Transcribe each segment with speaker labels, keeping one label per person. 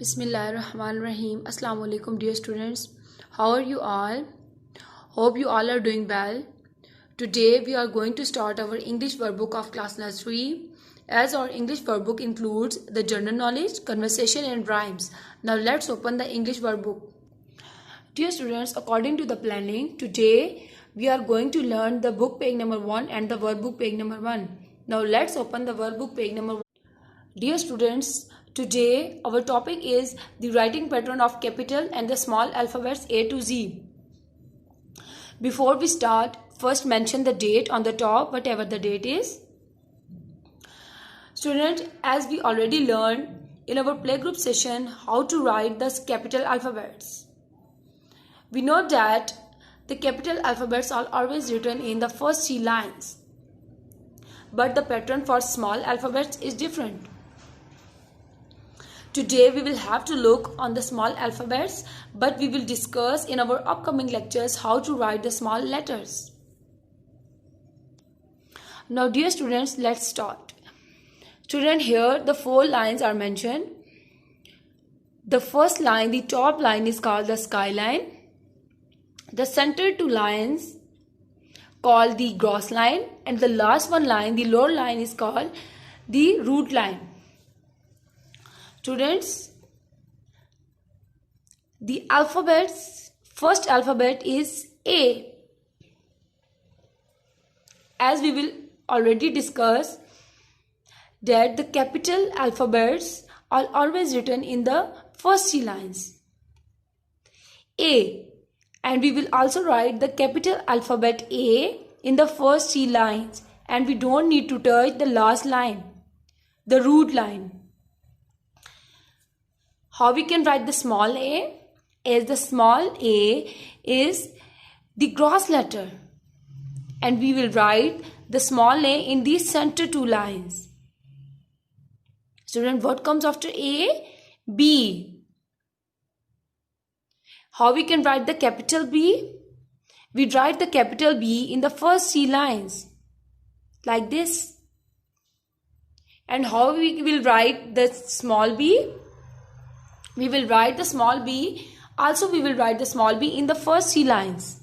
Speaker 1: Bismillahirrahmanirrahim. Assalamu alaikum dear students. How are you all? Hope you all are doing well. Today we are going to start our English workbook of class nursery. As our English workbook includes the general knowledge, conversation and rhymes. Now let's open the English workbook. Dear students, according to the planning, today we are going to learn the book page number 1 and the workbook page number 1. Now let's open the workbook page number 1. Dear students, today our topic is the writing pattern of capital and the small alphabets A to Z. Before we start, first mention the date on the top, whatever the date is. Students, as we already learned in our playgroup session how to write the capital alphabets. We know that the capital alphabets are always written in the first 3 lines. But the pattern for small alphabets is different. Today we will have to look on the small alphabets, but we will discuss in our upcoming lectures how to write the small letters. Now dear students, let's start. Students, here the 4 lines are mentioned. The first line, the top line is called the skyline. The center 2 lines called the gross line, and the last one line, the lower line, is called the root line. Students, the alphabets, first alphabet is A. As we will already discuss that the capital alphabets are always written in the first 3 lines. A. And we will also write the capital alphabet A in the first 3 lines, and we don't need to touch the last line, the root line. How we can write the small a? As the small a is the gross letter, and we will write the small a in these center 2 lines. Student, what comes after A? B. How we can write the capital B? We write the capital B in the first 3 lines like this. And how we will write the small b? We will write the small b. Also we will write the small b in the first 3 lines,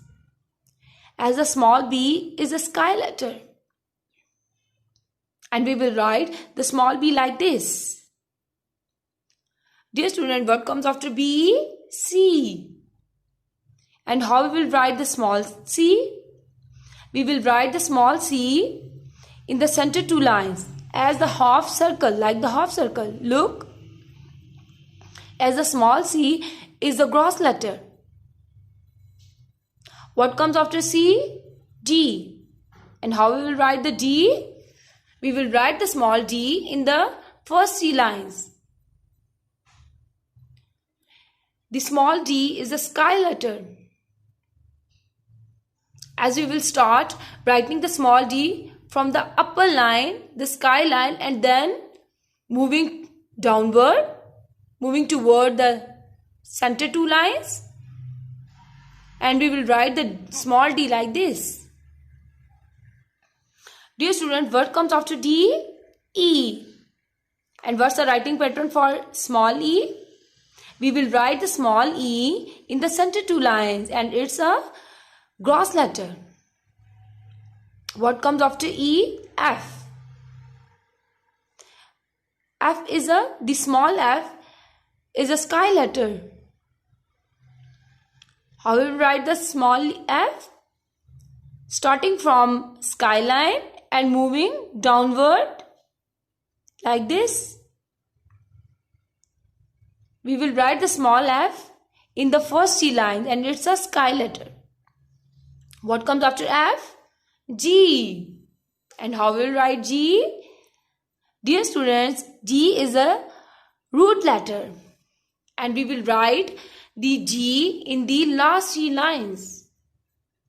Speaker 1: as the small b is a sky letter. And we will write the small b like this. Dear student, what comes after B? C. And how we will write the small c? We will write the small c in the center 2 lines as the half circle, like the half circle. Look, as the small c is the gross letter. What comes after C? D. And how we will write the D? We will write the small d in the first 3 lines. The small d is the sky letter. As we will start writing the small d from the upper line, the sky line, and then moving downward, moving toward the center 2 lines, and we will write the small d like this. Dear student, what comes after D? E. And what's the writing pattern for small e? We will write the small e in the center 2 lines, and it's a gross letter. What comes after E? F. F is the small f is a sky letter. How we will write the small f? Starting from skyline and moving downward like this. We will write the small f in the first 3 lines, and it's a sky letter. What comes after F? G. And how we will write G? Dear students, G is a root letter, and we will write the G in the last 3 lines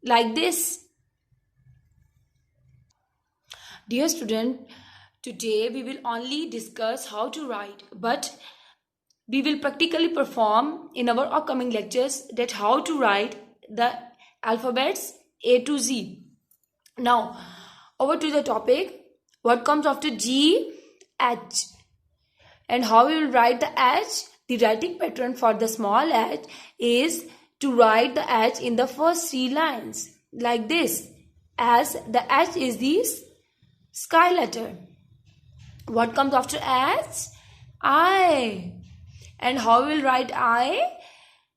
Speaker 1: like this. Dear student, today we will only discuss how to write, but we will practically perform in our upcoming lectures that how to write the alphabets A to Z. Now, over to the topic. What comes after G? H. And how we will write the H? The writing pattern for the small h is to write the h in the first 3 lines like this, as the h is the sky letter. What comes after h? I. And how will write I?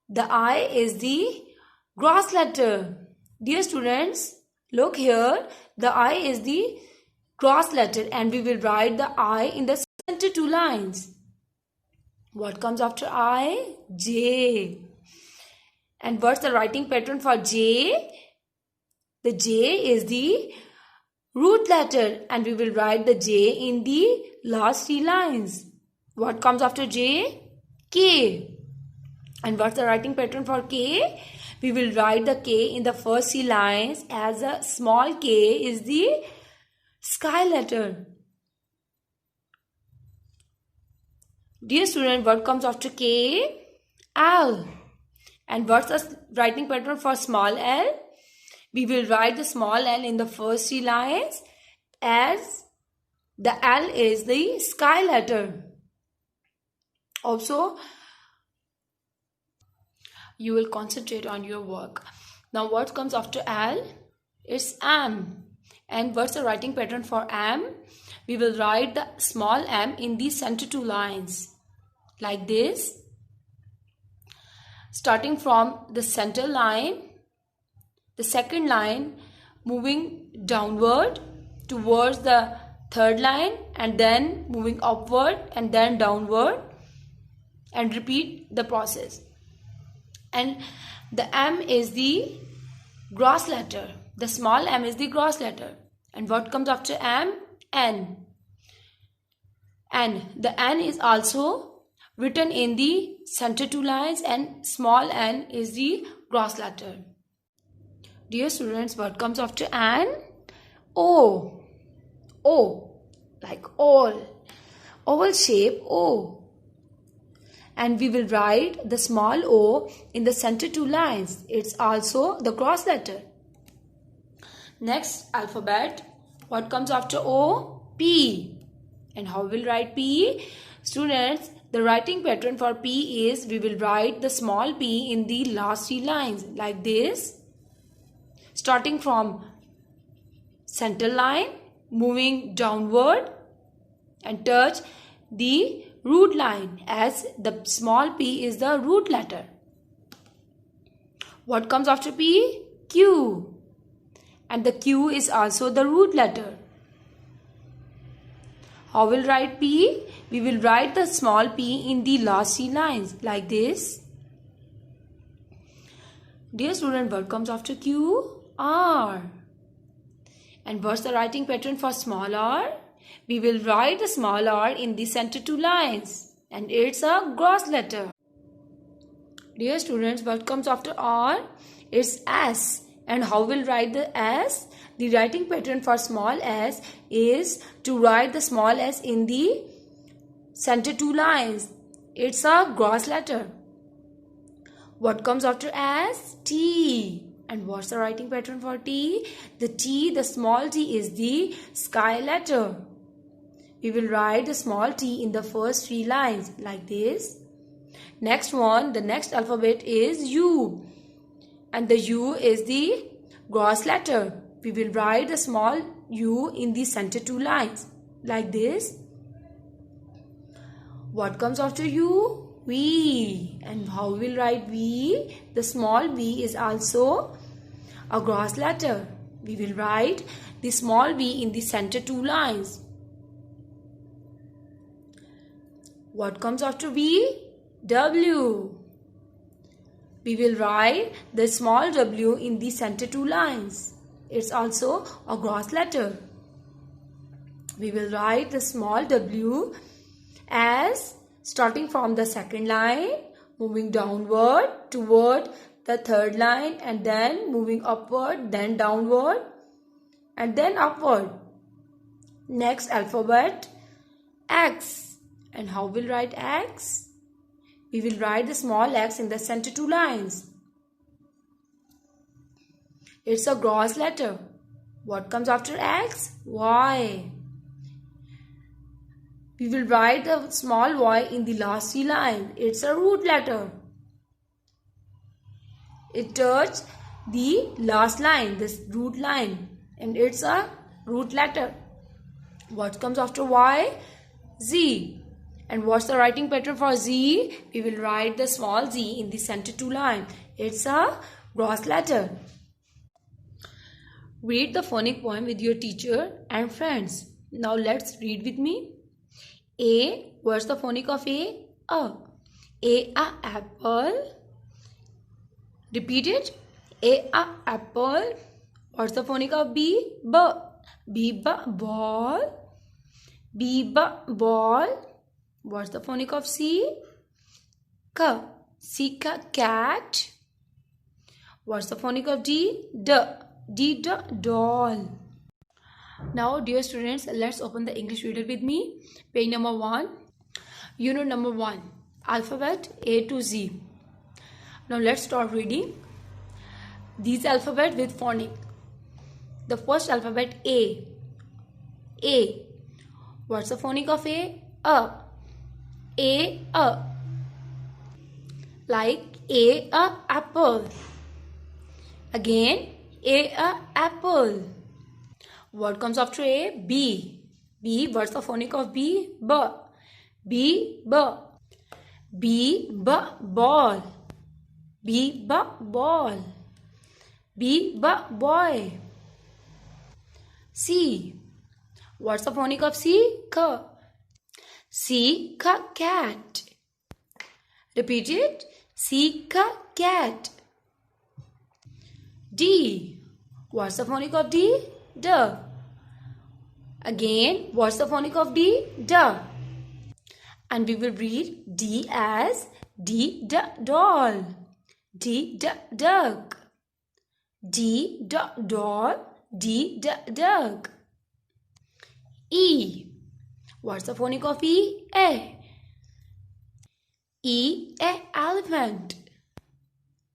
Speaker 1: The I is the gross letter. Dear students, look here. The I is the gross letter and we will write the I in the center 2 lines. What comes after I? J. And what's the writing pattern for J? The J is the root letter and we will write the J in the last 3 lines. What comes after J? K. And what's the writing pattern for K? We will write the K in the first 3 lines, as a small k is the sky letter. Dear student, what comes after K? L. And what's the writing pattern for small l? We will write the small l in the first 3 lines, as the L is the sky letter. Also, you will concentrate on your work. Now what comes after L? It's M. And what's the writing pattern for M? We will write the small m in the center 2 lines like this. Starting from the center line, the second line, moving downward towards the third line, and then moving upward and then downward, and repeat the process. And the M is the gross letter. The small m is the gross letter. And what comes after M? N. And the N is also written in the center 2 lines and small n is the gross letter. Dear students, what comes after N? O. O. Like all. Oval shape O. And we will write the small o in the center 2 lines. It's also the gross letter. Next alphabet. What comes after O? P. And how we'll write P? Students, the writing pattern for P is we will write the small p in the last 3 lines like this. Starting from center line, moving downward and touch the root line, as the small p is the root letter. What comes after P? Q. And the Q is also the root letter. How will write P? We will write the small p in the last 3 lines like this. Dear student, what comes after Q? R. And what's the writing pattern for small r? We will write the small r in the center 2 lines and it's a gross letter. Dear students, what comes after R? It's S. And how will write the S? The writing pattern for small s is to write the small s in the center 2 lines. It's a gross letter. What comes after S? T. And what's the writing pattern for T? The T, the small t is the sky letter. We will write the small t in the first 3 lines like this. Next one, the next alphabet is U. And the U is the gross letter. We will write the small u in the center 2 lines like this. What comes after U? V. And how we will write V? The small v is also a gross letter. We will write the small v in the center 2 lines. What comes after V? W. We will write the small w in the center 2 lines. It's also a gross letter. We will write the small w as starting from the second line, moving downward toward the third line, and then moving upward, then downward, and then upward. Next alphabet, X. And how we'll write X? We will write the small x in the center 2 lines. It's a gross letter. What comes after X? Y. We will write the small y in the last C line. It's a root letter. It touches the last line, this root line, and it's a root letter. What comes after y? Z. And what's the writing pattern for Z? We will write the small z in the center two line. It's a gross letter. Read the phonic poem with your teacher and friends. Now let's read with me. A. What's the phonic of A? A apple. Repeat it. A apple. What's the phonic of B? B ball. B ball. What's the phonic of C? C cat. What's the phonic of D? D doll. Now, dear students, let's open the English reader with me. Page number 1. Unit number 1. Alphabet A to Z. Now, let's start reading these alphabet with phonic. The first alphabet A. A. What's the phonic of A? A. Like A apple. Again, A apple. What comes after A? B. B. What's the phonic of B? B. B ball. B ball. B boy. C. What's the phonic of C? C cat. Repeat it. C cat. D. What's the phonic of D? Again, what's the phonic of D? And we will read D as D doll. D duck. D doll. D duck. E. What's the phonic of E? E elephant.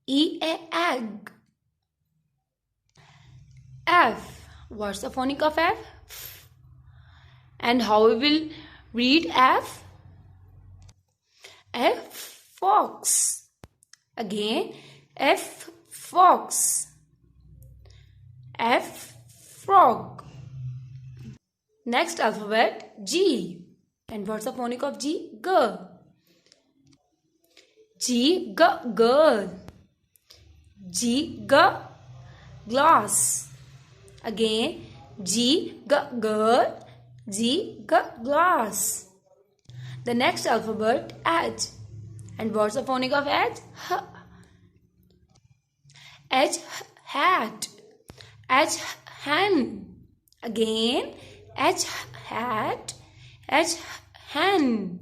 Speaker 1: E egg. F. What's the phonic of F? And how we will read F? F fox. Again, F fox. F frog. Next alphabet G. And what's the phonic of G? G girl. G glass. Again, G girl. G glass. The next alphabet H. And what's the phonic of H? H hat. H hen. Again, H hat. H hen.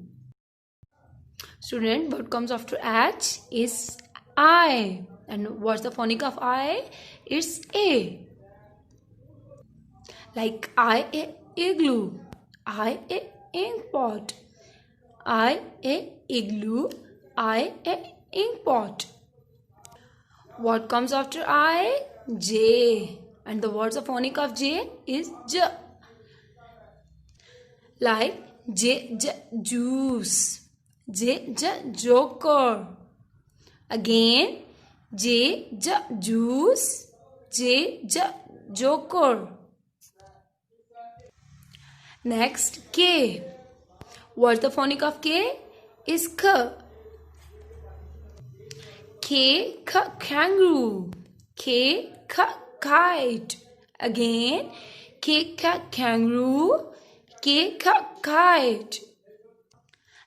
Speaker 1: Student, what comes after H is I. And what's the phonic of I? It's A. Like I igloo. I ink pot. I igloo. I ink pot. What comes after I? J. And the words of phonic of J is J. Like J juice. J joker. Again, J juice. J joker. Next, K. What's the phonic of K? Is K. K kangaroo. K kite. Again, K kangaroo. K kite.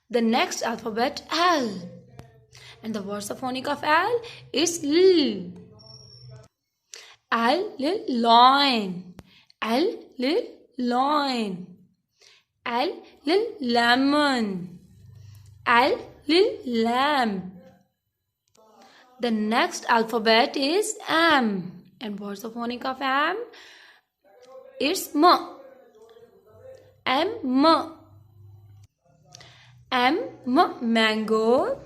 Speaker 1: The next alphabet L. And the words of phonic of L is L. L loin. L loin. L lemon. L lamb. The next alphabet is M. And what's the phonic of M? It's M. M. Mango.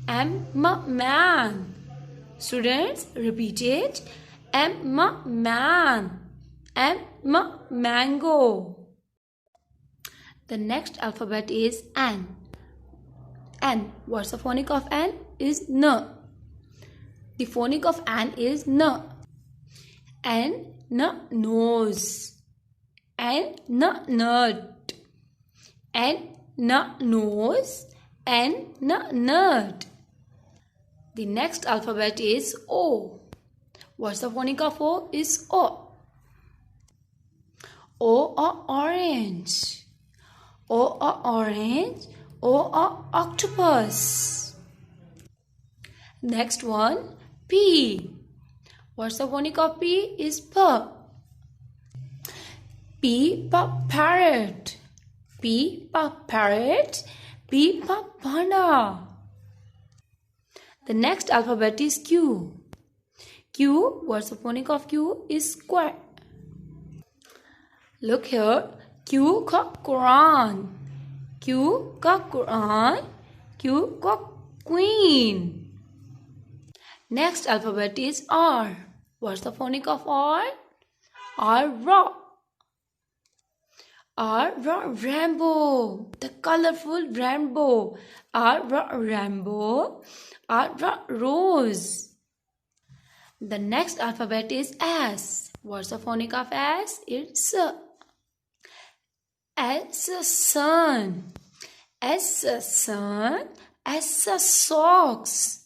Speaker 1: M man. Students, repeat it. M man. M mango. The next alphabet is N. N. What's the phonic of N? Is N. The phonic of N is N. N. Nose. N. Nut. N. Nose. N. Nut. The next alphabet is O. What's the phonic of O? Is O. O or orange. O or orange. O or octopus. Next one, P. What's the phonic of P? Is P. P for parrot. P for parrot. P for panda. The next alphabet is Q. Q. What's the phonic of Q? Is square. Look here. Q का Quran. Q का Quran. Q का Queen. Next alphabet is R. What's the phonic of R? R. R. Rainbow. The colorful rainbow. R. Rainbow. R. Rose. The next alphabet is S. What's the phonic of S? It's S. Sun. S. Sun. S. Socks.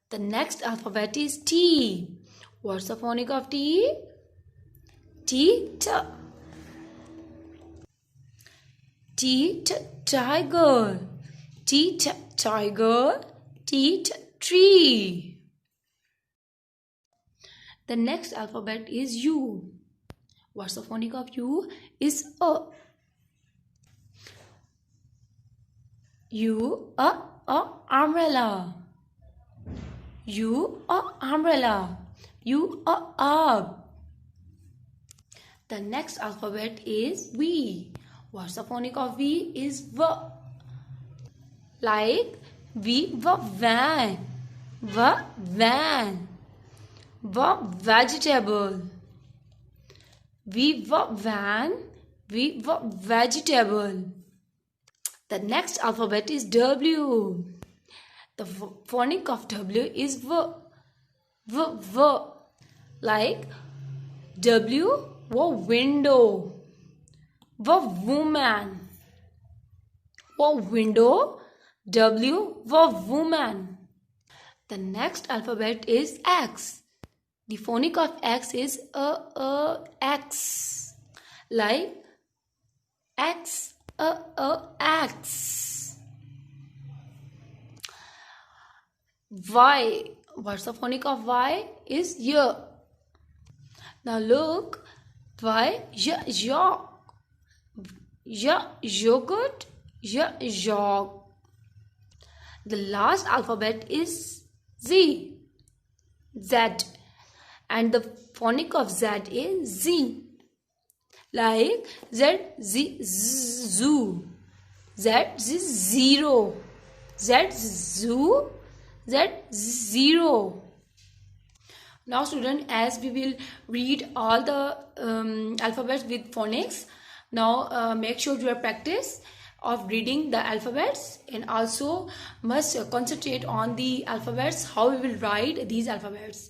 Speaker 1: The next alphabet is T. What's the phonic of T? T. Tiger. T. Tiger. T. Tree. The next alphabet is U. What's the phonic of U? Is A. U. Umbrella. U. Umbrella. U. Up. The next alphabet is V. What's the phonic of V? Is V. Like V. Van. V. Van. V. Vegetable. V. Van. V. Vegetable. The next alphabet is W. The phonic of W is V. V. Like W. Window. V. Woman. V. Window. W. Woman. The next alphabet is X. The phonic of X is X. Like X. X. Y. What's the phonic of Y? Is Y. Now look. Y. Yogurt. Yogurt. Yog. The last alphabet is Z. Z. And the phonic of Z is Z. Like Z. Zoo. Z. Zero. Z. Zoo. Z. Zero. Now student, as we will read all the alphabets with phonics, now make sure you practice of reading the alphabets, and also must concentrate on the alphabets, how we will write these alphabets.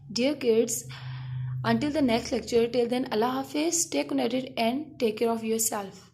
Speaker 1: Dear kids, until the next lecture, till then, Allah Hafiz, stay connected and take care of yourself.